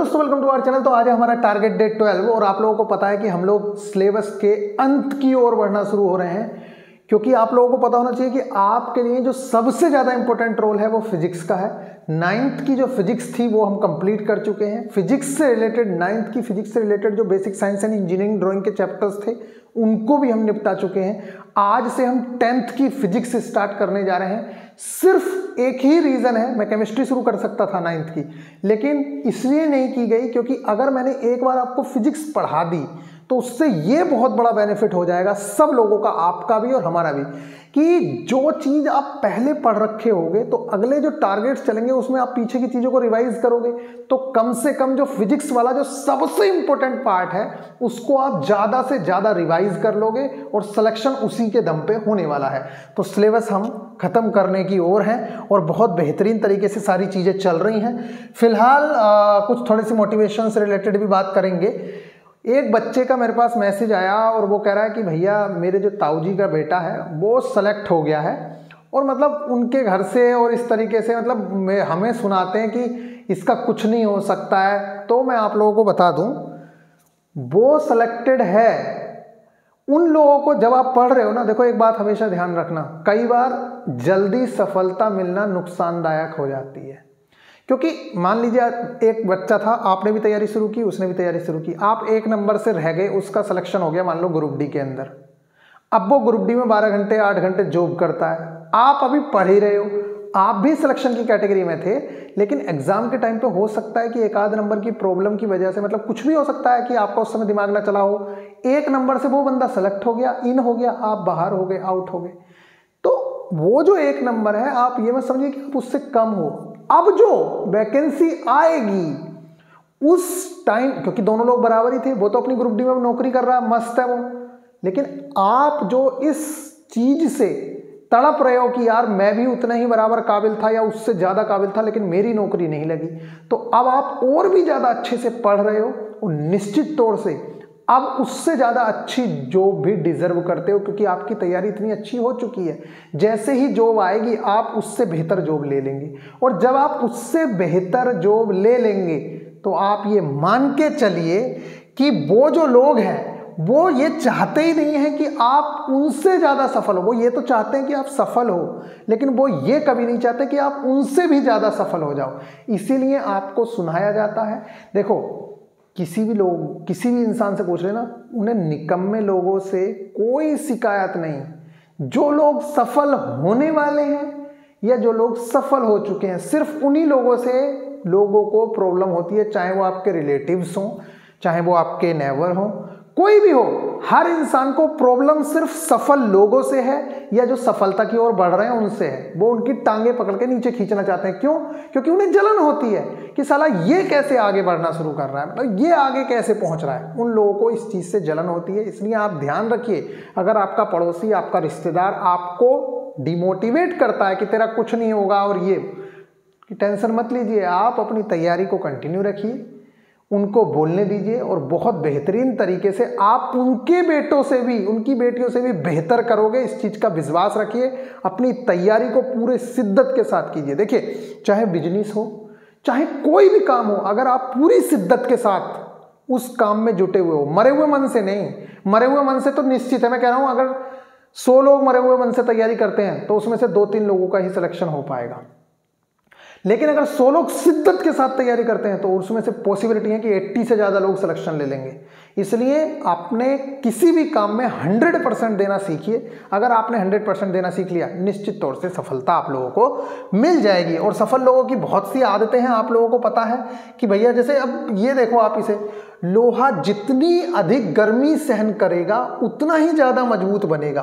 दोस्तों welcome to our channel. तो आज है हमारा टारगेट डेट 12 और आप लोगों को पता है कि हम लोग सिलेबस के अंत की ओर बढ़ना शुरू हो रहे हैं, क्योंकि आप लोगों को पता होना चाहिए कि आपके लिए जो सबसे ज़्यादा इंपॉर्टेंट रोल है वो फिजिक्स का है। 9th की जो फिजिक्स थी वो हम कंप्लीट कर चुके हैं। फिजिक्स से रिलेटेड 9th की फिजिक्स से रिलेटेड जो basic science and engineering drawing के चैप्टर्स थे उनको भी हम निपटा चुके हैं। आज से हम 10th की फिजिक्स स्टार्ट करने जा रहे हैं। सिर्फ एक ही रीज़न है, मैं केमिस्ट्री शुरू कर सकता था 9th की, लेकिन इसलिए नहीं की गई क्योंकि अगर मैंने एक बार आपको फिजिक्स पढ़ा दी तो उससे ये बहुत बड़ा बेनिफिट हो जाएगा सब लोगों का, आपका भी और हमारा भी, कि जो चीज़ आप पहले पढ़ रखे होगे तो अगले जो टारगेट्स चलेंगे उसमें आप पीछे की चीज़ों को रिवाइज करोगे तो कम से कम जो फिजिक्स वाला जो सबसे इंपॉर्टेंट पार्ट है उसको आप ज़्यादा से ज़्यादा रिवाइज कर लोगे और सिलेक्शन उसी के दम पे होने वाला है। तो सिलेबस हम ख़त्म करने की ओर हैं और बहुत बेहतरीन तरीके से सारी चीज़ें चल रही हैं। फिलहाल कुछ थोड़ी सी मोटिवेशन से रिलेटेड भी बात करेंगे। एक बच्चे का मेरे पास मैसेज आया और वो कह रहा है कि भैया मेरे जो ताऊ जी का बेटा है वो सेलेक्ट हो गया है, और मतलब उनके घर से और इस तरीके से मतलब हमें सुनाते हैं कि इसका कुछ नहीं हो सकता है। तो मैं आप लोगों को बता दूं, वो सेलेक्टेड है। उन लोगों को जब आप पढ़ रहे हो ना, देखो एक बात हमेशा ध्यान रखना, कई बार जल्दी सफलता मिलना नुकसानदायक हो जाती है। क्योंकि मान लीजिए एक बच्चा था, आपने भी तैयारी शुरू की, उसने भी तैयारी शुरू की, आप एक नंबर से रह गए, उसका सिलेक्शन हो गया मान लो ग्रुप डी के अंदर। अब वो ग्रुप डी में 12 घंटे 8 घंटे जॉब करता है, आप अभी पढ़ ही रहे हो, आप भी सिलेक्शन की कैटेगरी में थे, लेकिन एग्जाम के टाइम पे हो सकता है कि एक आध नंबर की प्रॉब्लम की वजह से, मतलब कुछ भी हो सकता है कि आपका उस समय दिमाग ना चला हो, एक नंबर से वो बंदा सेलेक्ट हो गया, इन हो गया, आप बाहर हो गए, आउट हो गए। तो वो जो एक नंबर है आप ये मत समझिए कि आप उससे कम हो। अब जो वैकेंसी आएगी उस टाइम, क्योंकि दोनों लोग बराबर ही थे, वो तो अपनी ग्रुप डी में नौकरी कर रहा है, मस्त है वो, लेकिन आप जो इस चीज से तड़प रहे हो कि यार मैं भी उतना ही बराबर काबिल था या उससे ज्यादा काबिल था लेकिन मेरी नौकरी नहीं लगी, तो अब आप और भी ज्यादा अच्छे से पढ़ रहे हो और निश्चित तौर से अब उससे ज़्यादा अच्छी जॉब भी डिजर्व करते हो, क्योंकि आपकी तैयारी इतनी अच्छी हो चुकी है। जैसे ही जॉब आएगी आप उससे बेहतर जॉब ले लेंगे, और जब आप उससे बेहतर जॉब ले लेंगे तो आप ये मान के चलिए कि वो जो लोग हैं वो ये चाहते ही नहीं है कि आप उनसे ज़्यादा सफल हो। वो ये तो चाहते हैं कि आप सफल हो, लेकिन वो ये कभी नहीं चाहते कि आप उनसे भी ज़्यादा सफल हो जाओ। इसीलिए आपको सुनाया जाता है। देखो, किसी भी इंसान से पूछ लेना, उन्हें निकम्मे लोगों से कोई शिकायत नहीं। जो लोग सफल होने वाले हैं या जो लोग सफल हो चुके हैं, सिर्फ उन्हीं लोगों से लोगों को प्रॉब्लम होती है, चाहे वो आपके रिलेटिव्स हों, चाहे वो आपके नेबर हों, कोई भी हो। हर इंसान को प्रॉब्लम सिर्फ सफल लोगों से है या जो सफलता की ओर बढ़ रहे हैं उनसे है। वो उनकी टांगे पकड़ के नीचे खींचना चाहते हैं। क्यों? क्योंकि उन्हें जलन होती है कि साला ये कैसे आगे बढ़ना शुरू कर रहा है, मतलब ये आगे कैसे पहुंच रहा है। उन लोगों को इस चीज से जलन होती है। इसलिए आप ध्यान रखिए, अगर आपका पड़ोसी, आपका रिश्तेदार आपको डिमोटिवेट करता है कि तेरा कुछ नहीं होगा और ये, टेंशन मत लीजिए, आप अपनी तैयारी को कंटिन्यू रखिए, उनको बोलने दीजिए और बहुत बेहतरीन तरीके से आप उनके बेटों से भी, उनकी बेटियों से भी बेहतर करोगे। इस चीज़ का विश्वास रखिए। अपनी तैयारी को पूरे शिद्दत के साथ कीजिए। देखिए, चाहे बिजनेस हो, चाहे कोई भी काम हो, अगर आप पूरी शिद्दत के साथ उस काम में जुटे हुए हो, मरे हुए मन से नहीं, मरे हुए मन से तो निश्चित है, मैं कह रहा हूँ अगर 100 लोग मरे हुए मन से तैयारी करते हैं तो उसमें से 2-3 लोगों का ही सिलेक्शन हो पाएगा। लेकिन अगर 100 लोग शिद्दत के साथ तैयारी करते हैं तो उसमें से पॉसिबिलिटी है कि 80 से ज़्यादा लोग सिलेक्शन ले लेंगे। इसलिए आपने किसी भी काम में 100% देना सीखिए। अगर आपने 100% देना सीख लिया, निश्चित तौर से सफलता आप लोगों को मिल जाएगी। और सफल लोगों की बहुत सी आदतें हैं, आप लोगों को पता है कि भैया, जैसे अब ये देखो आप इसे, लोहा जितनी अधिक गर्मी सहन करेगा उतना ही ज़्यादा मजबूत बनेगा।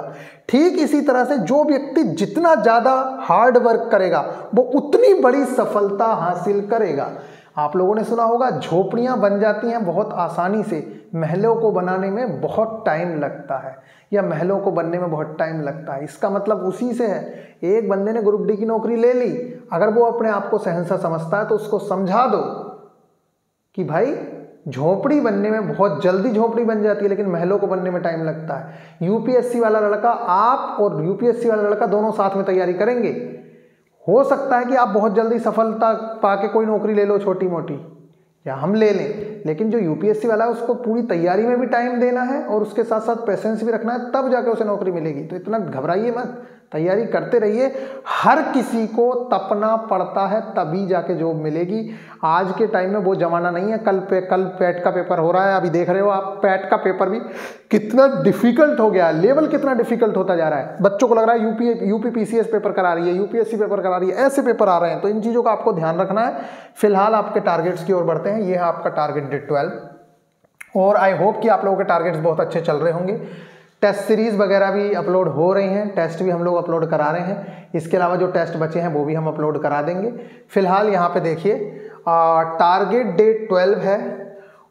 ठीक इसी तरह से जो व्यक्ति जितना ज़्यादा हार्ड वर्क करेगा वो उतनी बड़ी सफलता हासिल करेगा। आप लोगों ने सुना होगा, झोपड़ियाँ बन जाती हैं बहुत आसानी से, महलों को बनाने में बहुत टाइम लगता है, या महलों को बनने में बहुत टाइम लगता है। इसका मतलब उसी से है। एक बंदे ने ग्रुप डी की नौकरी ले ली, अगर वो अपने आप को शहंशाह समझता है तो उसको समझा दो कि भाई झोपड़ी बनने में बहुत जल्दी झोपड़ी बन जाती है, लेकिन महलों को बनने में टाइम लगता है। यूपीएससी वाला लड़का, आप और यूपीएससी वाला लड़का दोनों साथ में तैयारी करेंगे, हो सकता है कि आप बहुत जल्दी सफलता पाके कोई नौकरी ले लो छोटी मोटी, या हम ले लें, लेकिन जो यूपीएससी वाला है उसको पूरी तैयारी में भी टाइम देना है और उसके साथ साथ पेशेंस भी रखना है, तब जाके उसे नौकरी मिलेगी। तो इतना घबराइए मत, तैयारी करते रहिए। हर किसी को तपना पड़ता है तभी जाके जॉब मिलेगी। आज के टाइम में वो जमाना नहीं है। कल पैट का पेपर हो रहा है, अभी देख रहे हो आप, पैट का पेपर भी कितना डिफिकल्ट हो गया, लेवल कितना डिफिकल्ट होता जा रहा है। बच्चों को लग रहा है यूपी पीसीएस पेपर करा रही है, यूपीएससी पेपर करा रही है, ऐसे पेपर आ रहे हैं। तो इन चीज़ों का आपको ध्यान रखना है। फिलहाल आपके टारगेट्स की ओर बढ़ते हैं। ये है आपका टारगेट डेट 12 और आई होप कि आप लोगों के टारगेट्स बहुत अच्छे चल रहे होंगे। टेस्ट सीरीज़ वगैरह भी अपलोड हो रही हैं, टेस्ट भी हम लोग अपलोड करा रहे हैं। इसके अलावा जो टेस्ट बचे हैं वो भी हम अपलोड करा देंगे। फिलहाल यहाँ पे देखिए टारगेट डेट 12 है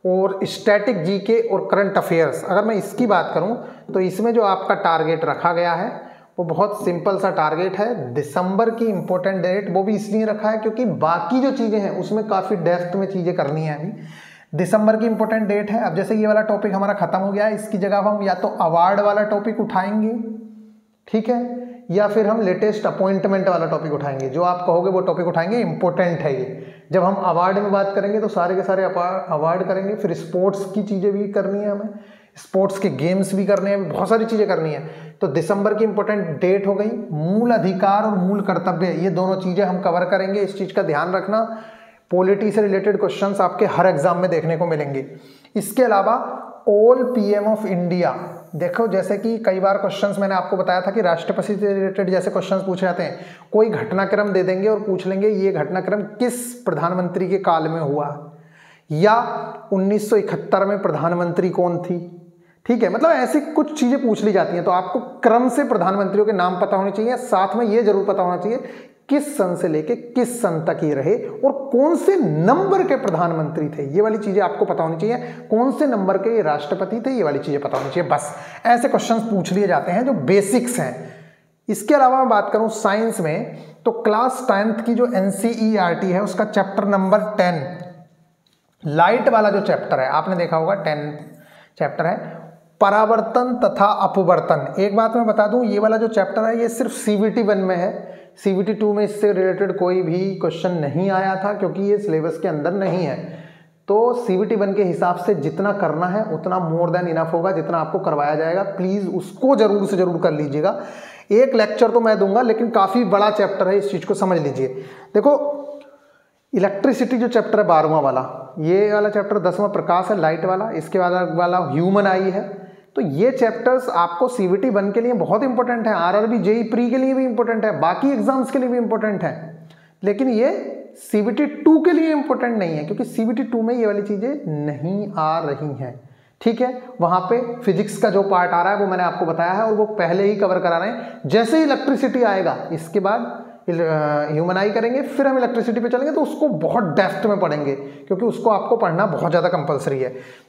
और स्टैटिक जीके और करंट अफेयर्स। अगर मैं इसकी बात करूँ तो इसमें जो आपका टारगेट रखा गया है वो बहुत सिंपल सा टारगेट है। दिसंबर की इंपॉर्टेंट डेट वो भी इसलिए रखा है क्योंकि बाकी जो चीज़ें हैं उसमें काफ़ी डेप्थ में चीज़ें करनी है। अभी दिसंबर की इंपॉर्टेंट डेट है। अब जैसे ये वाला टॉपिक हमारा खत्म हो गया है, इसकी जगह हम या तो अवार्ड वाला टॉपिक उठाएंगे, ठीक है, या फिर हम लेटेस्ट अपॉइंटमेंट वाला टॉपिक उठाएंगे। जो आप कहोगे वो टॉपिक उठाएंगे, इंपॉर्टेंट है ये। जब हम अवार्ड में बात करेंगे तो सारे के सारे अवार्ड करेंगे। फिर स्पोर्ट्स की चीज़ें भी करनी है हमें, स्पोर्ट्स के गेम्स भी करने हैं, बहुत सारी चीज़ें करनी है। तो दिसंबर की इंपॉर्टेंट डेट हो गई। मूल अधिकार और मूल कर्तव्य, ये दोनों चीज़ें हम कवर करेंगे। इस चीज़ का ध्यान रखना। पॉलिटी से रिलेटेड क्वेश्चंस आपके हर एग्जाम में देखने को मिलेंगे। इसके अलावा ऑल पीएम ऑफ इंडिया, देखो जैसे कि कई बार क्वेश्चंस मैंने आपको बताया था कि राष्ट्रपति से रिलेटेड जैसे क्वेश्चंस पूछे जाते हैं, कोई घटनाक्रम दे देंगे और पूछ लेंगे ये घटनाक्रम किस प्रधानमंत्री के काल में हुआ, या 1971 में प्रधानमंत्री कौन थी, ठीक है। मतलब ऐसी कुछ चीज़ें पूछ ली जाती हैं। तो आपको क्रम से प्रधानमंत्रियों के नाम पता होने चाहिए। साथ में ये जरूर पता होना चाहिए किस सन से लेके किस सन तक ये रहे और कौन से नंबर के प्रधानमंत्री थे। ये वाली चीजें आपको पता होनी चाहिए। कौन से नंबर के ये राष्ट्रपति थे, ये वाली चीजें पता होनी चाहिए। बस ऐसे क्वेश्चंस पूछ लिए जाते हैं जो बेसिक्स हैं। इसके अलावा मैं बात करूं साइंस में, तो क्लास 10th की जो NCERT है उसका चैप्टर नंबर 10 लाइट वाला जो चैप्टर है, आपने देखा होगा 10 चैप्टर है, परावर्तन तथा अपवर्तन। एक बात मैं बता दूं, ये वाला जो चैप्टर है ये सिर्फ CBT 1 में है। CBT 2 में इससे रिलेटेड कोई भी क्वेश्चन नहीं आया था क्योंकि ये सिलेबस के अंदर नहीं है। तो CBT 1 के हिसाब से जितना करना है उतना मोर देन इनफ होगा, जितना आपको करवाया जाएगा। प्लीज़ उसको जरूर से जरूर कर लीजिएगा। एक लेक्चर तो मैं दूंगा लेकिन काफ़ी बड़ा चैप्टर है, इस चीज़ को समझ लीजिए। देखो इलेक्ट्रिसिटी जो चैप्टर है 12वां वाला, ये वाला चैप्टर 10वां प्रकाश है लाइट वाला, इसके बाद वाला ह्यूमन आई है। तो ये चैप्टर्स आपको CBT 1 के लिए बहुत इंपॉर्टेंट है, RRB JEE प्री के लिए भी इंपॉर्टेंट है, बाकी एग्जाम्स के लिए भी इंपॉर्टेंट है। लेकिन ये CBT 2 के लिए इंपॉर्टेंट नहीं है क्योंकि CBT 2 में ये वाली चीज़ें नहीं आ रही हैं, ठीक है। वहाँ पे फिजिक्स का जो पार्ट आ रहा है वो मैंने आपको बताया है और वो पहले ही कवर करा रहे हैं। जैसे ही इलेक्ट्रिसिटी आएगा इसके बाद ह्यूमन आई करेंगे, फिर हम इलेक्ट्रिसिटी पे चलेंगे तो उसको बहुत डेप्थ में पढ़ेंगे क्योंकि उसको आपको पढ़ना बहुत ज़्यादा कंपलसरी है।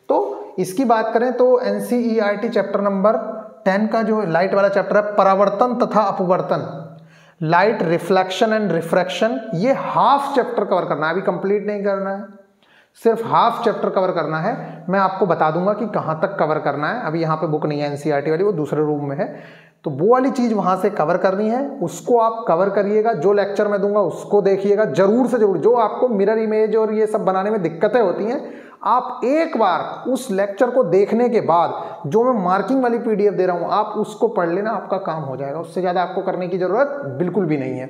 तो इसकी बात करें तो NCERT चैप्टर नंबर 10 का जो लाइट वाला चैप्टर है, परावर्तन तथा अपवर्तन, लाइट रिफ्लेक्शन एंड रिफ्रैक्शन, ये हाफ चैप्टर कवर करना है, अभी कंप्लीट नहीं करना है, सिर्फ हाफ चैप्टर कवर करना है। मैं आपको बता दूंगा कि कहाँ तक कवर करना है। अभी यहाँ पे बुक नहीं है NCERT वाली, वो दूसरे रूम में है। तो वो वाली चीज़ वहाँ से कवर करनी है, उसको आप कवर करिएगा। जो लेक्चर मैं दूंगा उसको देखिएगा जरूर से जरूर। जो आपको मिरर इमेज और ये सब बनाने में दिक्कतें होती हैं, आप एक बार उस लेक्चर को देखने के बाद जो मैं मार्किंग वाली PDF दे रहा हूँ आप उसको पढ़ लेना, आपका काम हो जाएगा। उससे ज़्यादा आपको करने की ज़रूरत बिल्कुल भी नहीं है,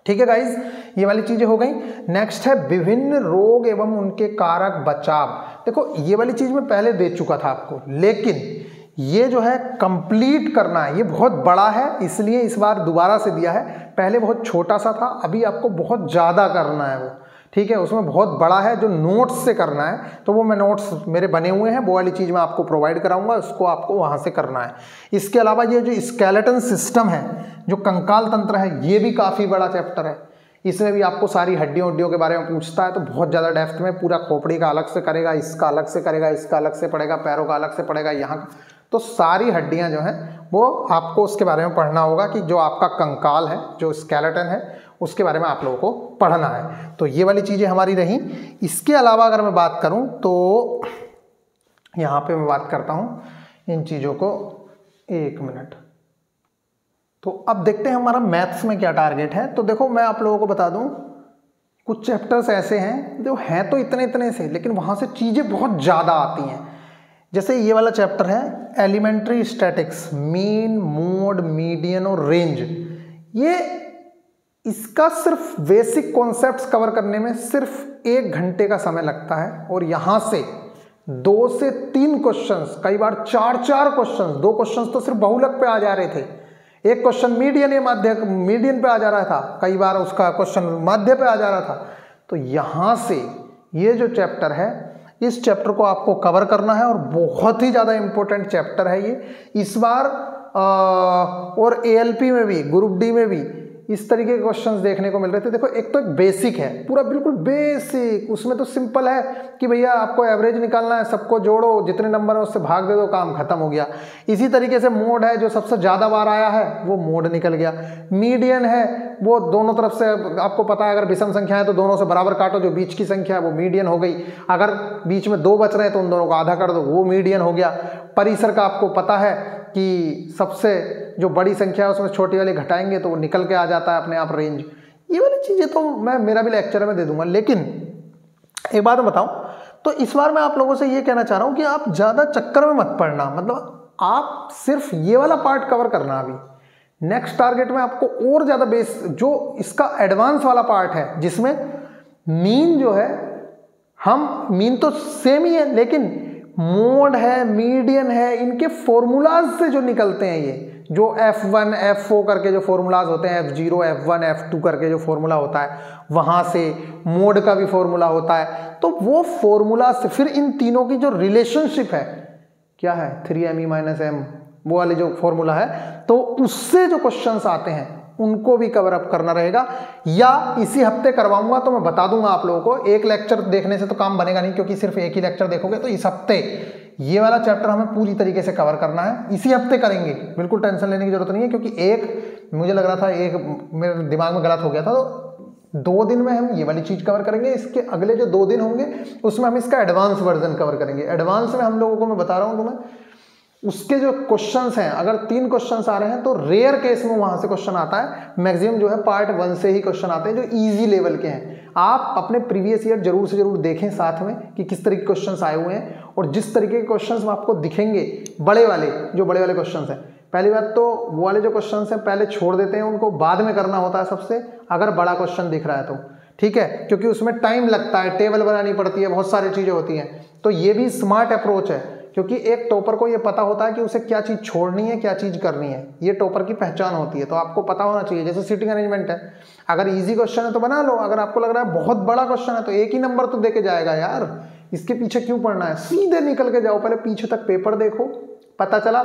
ठीक है गाइज। ये वाली चीज़ें हो गई। नेक्स्ट है विभिन्न रोग एवं उनके कारक बचाव। देखो ये वाली चीज़ मैं पहले दे चुका था आपको, लेकिन ये जो है कंप्लीट करना है, ये बहुत बड़ा है इसलिए इस बार दोबारा से दिया है। पहले बहुत छोटा सा था, अभी आपको बहुत ज़्यादा करना है वो, ठीक है। उसमें बहुत बड़ा है जो नोट्स से करना है, तो वो मैं नोट्स मेरे बने हुए हैं, वो वाली चीज़ मैं आपको प्रोवाइड कराऊंगा, उसको आपको वहाँ से करना है। इसके अलावा ये जो स्केलेटन सिस्टम है, जो कंकाल तंत्र है, ये भी काफ़ी बड़ा चैप्टर है। इसमें भी आपको सारी हड्डियों उड्डियों के बारे में पूछता है, तो बहुत ज़्यादा डेप्थ में पूरा खोपड़ी का अलग से करेगा, इसका अलग से करेगा, इसका अलग से पड़ेगा, पैरों का अलग से पड़ेगा, यहाँ तो सारी हड्डियाँ जो हैं वो आपको उसके बारे में पढ़ना होगा कि जो आपका कंकाल है, जो स्केलेटन है, उसके बारे में आप लोगों को पढ़ना है। तो ये वाली चीज़ें हमारी रहीं। इसके अलावा अगर मैं बात करूं तो यहाँ पे मैं बात करता हूँ इन चीज़ों को, एक मिनट। तो अब देखते हैं हमारा मैथ्स में क्या टारगेट है। तो देखो मैं आप लोगों को बता दूं, कुछ चैप्टर्स ऐसे हैं जो हैं तो इतने इतने से, लेकिन वहाँ से चीज़ें बहुत ज़्यादा आती हैं। जैसे ये वाला चैप्टर है elementary statics, mean, mode, median और रेंज। ये इसका सिर्फ बेसिक कॉन्सेप्ट्स कवर करने में सिर्फ 1 घंटे का समय लगता है, और यहाँ से 2 से 3 क्वेश्चंस, कई बार 4 क्वेश्चंस, 2 क्वेश्चंस तो सिर्फ बहुलक पे आ जा रहे थे, एक क्वेश्चन मीडियन या मीडियन पे आ जा रहा था, कई बार उसका क्वेश्चन माध्य पे आ जा रहा था। तो यहाँ से ये जो चैप्टर है, इस चैप्टर को आपको कवर करना है, और बहुत ही ज़्यादा इंपॉर्टेंट चैप्टर है ये इस बार। और ALP में भी, ग्रुप डी में भी इस तरीके के क्वेश्चंस देखने को मिल रहे थे। देखो, एक तो एक बेसिक है, पूरा बिल्कुल बेसिक, उसमें तो सिंपल है कि भैया आपको एवरेज निकालना है, सबको जोड़ो, जितने नंबर है उससे भाग दे दो, काम खत्म हो गया। इसी तरीके से मोड है, जो सबसे ज़्यादा बार आया है वो मोड निकल गया। मीडियन है, वो दोनों तरफ से आपको पता है, अगर विषम संख्या है तो दोनों से बराबर काटो, जो बीच की संख्या है वो मीडियन हो गई। अगर बीच में 2 बच रहे हैं तो उन दोनों को आधा कर दो, वो मीडियन हो गया। परिसर का आपको पता है कि सबसे जो बड़ी संख्या है उसमें छोटी वाली घटाएंगे तो वो निकल के आ जाता है अपने आप रेंज। ये वाली चीज़ें तो मैं मेरा भी लेक्चर में दे दूंगा। लेकिन एक बात मैं बताऊं, तो इस बार मैं आप लोगों से ये कहना चाह रहा हूं कि आप ज़्यादा चक्कर में मत पड़ना, मतलब आप सिर्फ ये वाला पार्ट कवर करना। अभी नेक्स्ट टारगेट में आपको और ज़्यादा बेस, जो इसका एडवांस वाला पार्ट है, जिसमें मीन जो है, हम मीन तो सेम ही है, लेकिन मोड है, मीडियन है, इनके फॉर्मूलाज से जो निकलते हैं, ये जो F1 F4 करके जो फॉर्मूलाज होते हैं, F0 F1 F2 करके जो फॉर्मूला होता है, वहाँ से मोड का भी फॉर्मूला होता है। तो वो फॉर्मूला से फिर इन तीनों की जो रिलेशनशिप है, क्या है 3me - m, वो वाले जो फॉर्मूला है, तो उससे जो क्वेश्चंस आते हैं उनको भी कवर अप करना रहेगा। या इसी हफ्ते करवाऊंगा तो मैं बता दूंगा आप लोगों को। एक लेक्चर देखने से तो काम बनेगा नहीं, क्योंकि सिर्फ एक ही लेक्चर देखोगे। तो इस हफ्ते ये वाला चैप्टर हमें पूरी तरीके से कवर करना है, इसी हफ्ते करेंगे, बिल्कुल टेंशन लेने की जरूरत नहीं है। क्योंकि एक मुझे लग रहा था, एक मेरे दिमाग में गलत हो गया था, तो 2 दिन में हम ये वाली चीज कवर करेंगे। इसके अगले जो 2 दिन होंगे उसमें हम इसका एडवांस वर्जन कवर करेंगे। एडवांस में हम लोगों को मैं बता रहा हूँ तुम्हें, उसके जो क्वेश्चंस हैं, अगर 3 क्वेश्चंस आ रहे हैं तो रेयर केस में वहां से क्वेश्चन आता है। मैक्सिमम जो है पार्ट 1 से ही क्वेश्चन आते हैं, जो इजी लेवल के हैं। आप अपने प्रीवियस ईयर जरूर से जरूर देखें साथ में कि किस तरीके के क्वेश्चंस आए हुए हैं, और जिस तरीके के क्वेश्चंस आपको दिखेंगे, बड़े वाले क्वेश्चंस हैं, पहली बात तो वो वाले जो क्वेश्चंस हैं पहले छोड़ देते हैं, उनको बाद में करना होता है सबसे, अगर बड़ा क्वेश्चन दिख रहा है तो, ठीक है, क्योंकि उसमें टाइम लगता है, टेबल बनानी पड़ती है, बहुत सारी चीजें होती हैं। तो ये भी स्मार्ट अप्रोच है, क्योंकि एक टॉपर को ये पता होता है कि उसे क्या चीज़ छोड़नी है, क्या चीज़ करनी है। ये टॉपर की पहचान होती है, तो आपको पता होना चाहिए। जैसे सीटिंग अरेंजमेंट है, अगर इजी क्वेश्चन है तो बना लो, अगर आपको लग रहा है बहुत बड़ा क्वेश्चन है तो एक ही नंबर तो देके जाएगा यार, इसके पीछे क्यों पढ़ना है, सीधे निकल के जाओ, पहले पीछे तक पेपर देखो। पता चला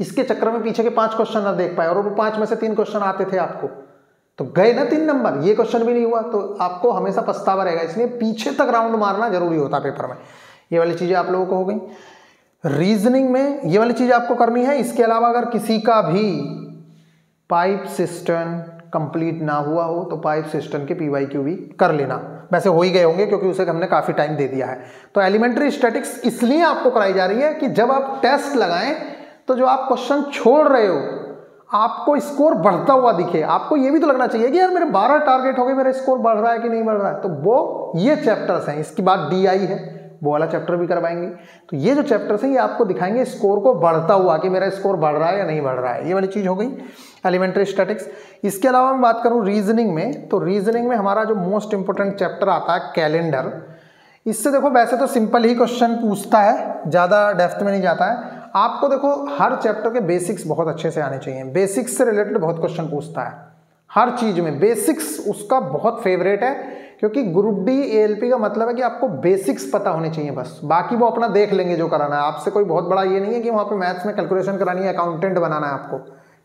इसके चक्कर में पीछे के 5 क्वेश्चन ना देख पाए, और वो 5 में से 3 क्वेश्चन आते थे आपको, तो गए ना 3 नंबर, ये क्वेश्चन भी नहीं हुआ, तो आपको हमेशा पछतावा रहेगा। इसलिए पीछे तक राउंड मारना जरूरी होता है पेपर में। ये वाली चीज़ें आप लोगों को हो गई। रीजनिंग में ये वाली चीज आपको करनी है। इसके अलावा अगर किसी का भी पाइप सिस्टम कंप्लीट ना हुआ हो तो पाइप सिस्टम के PYQ भी कर लेना। वैसे हो ही गए होंगे क्योंकि उसे हमने काफी टाइम दे दिया है। तो एलिमेंट्री स्टैटिक्स इसलिए आपको कराई जा रही है कि जब आप टेस्ट लगाएं तो जो आप क्वेश्चन छोड़ रहे हो आपको स्कोर बढ़ता हुआ दिखे। आपको ये भी तो लगना चाहिए कि यार मेरे 12 टारगेट हो गए, मेरा स्कोर बढ़ रहा है कि नहीं बढ़ रहा है। तो वो ये चैप्टर्स हैं। इसके बाद DI है, वो वाला चैप्टर भी करवाएंगे। तो ये जो चैप्टर्स हैं ये आपको दिखाएंगे स्कोर को बढ़ता हुआ कि मेरा स्कोर बढ़ रहा है या नहीं बढ़ रहा है। ये वाली चीज हो गई एलिमेंट्री स्टैटिक्स। इसके अलावा मैं बात करूं रीजनिंग में, तो रीजनिंग में हमारा जो मोस्ट इंपोर्टेंट चैप्टर आता है कैलेंडर। इससे देखो वैसे तो सिंपल ही क्वेश्चन पूछता है, ज़्यादा डेप्थ में नहीं जाता है। आपको देखो हर चैप्टर के बेसिक्स बहुत अच्छे से आने चाहिए। बेसिक्स से रिलेटेड बहुत क्वेश्चन पूछता है हर चीज़ में। बेसिक्स उसका बहुत फेवरेट है, क्योंकि ग्रुप डी ALP का मतलब है कि आपको बेसिक्स पता होने चाहिए बस। बाकी वो अपना देख लेंगे जो कराना है। आपसे कोई बहुत बड़ा ये नहीं है कि वहाँ पे मैथ्स में कैलकुलेशन करानी है, अकाउंटेंट बनाना है आपको,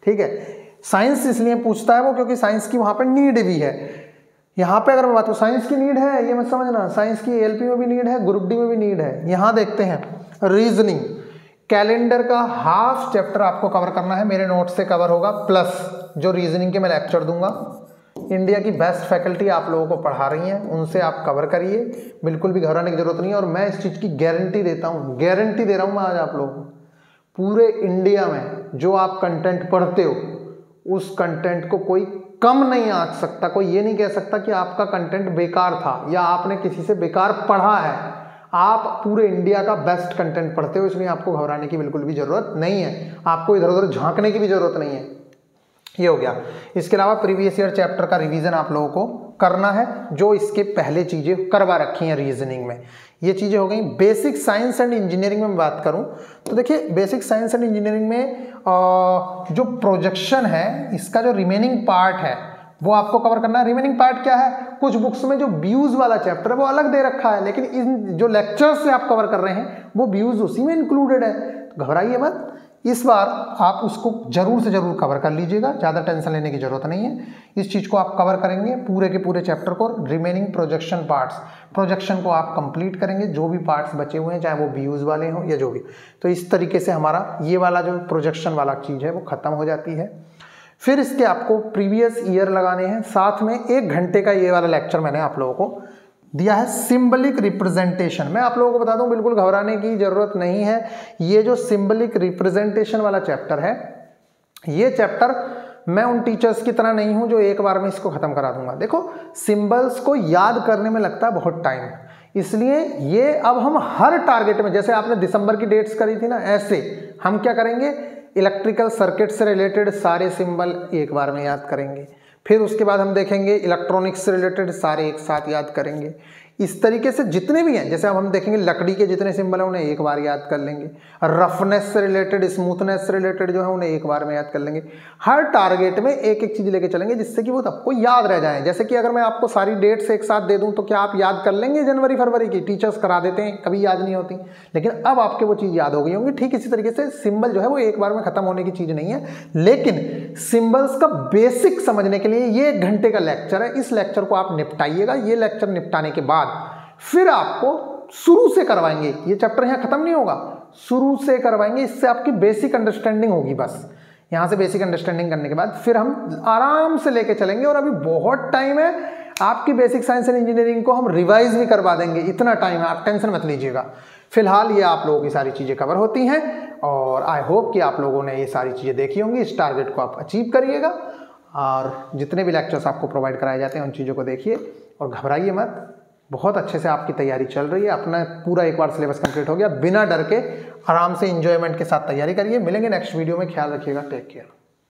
ठीक है। साइंस इसलिए पूछता है वो क्योंकि साइंस की वहाँ पर नीड भी है। यहाँ पे अगर मैं बात करूँ साइंस की नीड है, ये मत समझना, साइंस की ALP में भी नीड है, ग्रुप डी में भी नीड है। यहाँ देखते हैं रीजनिंग। कैलेंडर का हाफ चैप्टर आपको कवर करना है, मेरे नोट से कवर होगा, प्लस जो रीजनिंग के मैं लेक्चर दूंगा। इंडिया की बेस्ट फैकल्टी आप लोगों को पढ़ा रही हैं, उनसे आप कवर करिए, बिल्कुल भी घबराने की जरूरत नहीं है। और मैं इस चीज़ की गारंटी देता हूँ, गारंटी दे रहा हूँ मैं आज आप लोगों को, पूरे इंडिया में जो आप कंटेंट पढ़ते हो उस कंटेंट को कोई कम नहीं आ सकता, कोई ये नहीं कह सकता कि आपका कंटेंट बेकार था या आपने किसी से बेकार पढ़ा है। आप पूरे इंडिया का बेस्ट कंटेंट पढ़ते हो, इसलिए आपको घबराने की बिल्कुल भी जरूरत नहीं है, आपको इधर उधर झांकने की भी जरूरत नहीं है। ये हो गया। इसके अलावा प्रीवियस ईयर चैप्टर का रिवीजन आप लोगों को करना है, जो इसके पहले चीजें करवा रखी हैं रीजनिंग में। ये चीजें हो गई। बेसिक साइंस एंड इंजीनियरिंग में बात करूं तो देखिए, बेसिक साइंस एंड इंजीनियरिंग में जो प्रोजेक्शन है, इसका जो रिमेनिंग पार्ट है वो आपको कवर करना है। रिमेनिंग पार्ट क्या है? कुछ बुक्स में जो व्यूज वाला चैप्टर है वो अलग दे रखा है, लेकिन इन जो लेक्चर्स से आप कवर कर रहे हैं वो व्यूज उसी में इंक्लूडेड है। तो घबराइए मत, इस बार आप उसको जरूर से जरूर कवर कर लीजिएगा, ज़्यादा टेंशन लेने की जरूरत नहीं है। इस चीज़ को आप कवर करेंगे, पूरे के पूरे चैप्टर को। रिमेनिंग प्रोजेक्शन पार्ट्स, प्रोजेक्शन को आप कंप्लीट करेंगे, जो भी पार्ट्स बचे हुए हैं, चाहे वो व्यूज़ वाले हों या जो भी। तो इस तरीके से हमारा ये वाला जो प्रोजेक्शन वाला चीज़ है वो ख़त्म हो जाती है। फिर इसके आपको प्रीवियस ईयर लगाने हैं, साथ में 1 घंटे का ये वाला लेक्चर मैंने आप लोगों को दिया है, सिंबलिक रिप्रेजेंटेशन। मैं आप लोगों को बता दूं, बिल्कुल घबराने की जरूरत नहीं है। ये जो सिंबलिक रिप्रेजेंटेशन वाला चैप्टर है, ये चैप्टर मैं उन टीचर्स की तरह नहीं हूं जो एक बार में इसको खत्म करा दूंगा। देखो, सिंबल्स को याद करने में लगता है बहुत टाइम, इसलिए ये अब हम हर टारगेट में, जैसे आपने दिसंबर की डेट्स करी थी ना, ऐसे हम क्या करेंगे, इलेक्ट्रिकल सर्किट से रिलेटेड सारे सिंबल एक बार में याद करेंगे। फिर उसके बाद हम देखेंगे इलेक्ट्रॉनिक्स से रिलेटेड सारे एक साथ याद करेंगे। इस तरीके से जितने भी हैं, जैसे अब हम देखेंगे लकड़ी के जितने सिंबल हैं उन्हें एक बार याद कर लेंगे। रफनेस से रिलेटेड, स्मूथनेस से रिलेटेड जो है उन्हें एक बार में याद कर लेंगे। हर टारगेट में एक एक चीज़ लेके चलेंगे जिससे कि वो आपको याद रह जाए। जैसे कि अगर मैं आपको सारी डेट्स एक साथ दे दूं तो क्या आप याद कर लेंगे? जनवरी फरवरी की टीचर्स करा देते हैं, कभी याद नहीं होती, लेकिन अब आपके वो चीज़ याद हो गई होंगी। ठीक इसी तरीके से सिंबल जो है वो एक बार में खत्म होने की चीज़ नहीं है, लेकिन सिंबल्स का बेसिक समझने के लिए ये 1 घंटे का लेक्चर है। इस लेक्चर को आप निपटाइएगा। ये लेक्चर निपटाने के बाद फिर आपको शुरू से करवाएंगे, ये चैप्टर यहाँ खत्म नहीं होगा, शुरू से करवाएंगे। इससे आपकी बेसिक अंडरस्टैंडिंग होगी। बस यहाँ से बेसिक अंडरस्टैंडिंग करने के बाद फिर हम आराम से लेके चलेंगे। और अभी बहुत टाइम है, आपकी बेसिक साइंस एंड इंजीनियरिंग को हम रिवाइज भी करवा देंगे, इतना टाइम है, आप टेंशन मत लीजिएगा। फिलहाल ये आप लोगों की सारी चीज़ें कवर होती हैं और आई होप कि आप लोगों ने ये सारी चीज़ें देखी होंगी। इस टारगेट को आप अचीव करिएगा और जितने भी लेक्चर्स आपको प्रोवाइड कराए जाते हैं उन चीज़ों को देखिए और घबराइए मत। बहुत अच्छे से आपकी तैयारी चल रही है, अपना पूरा एक बार सिलेबस कंप्लीट हो गया, बिना डर के आराम से एंजॉयमेंट के साथ तैयारी करिए। मिलेंगे नेक्स्ट वीडियो में, ख्याल रखिएगा, टेक केयर।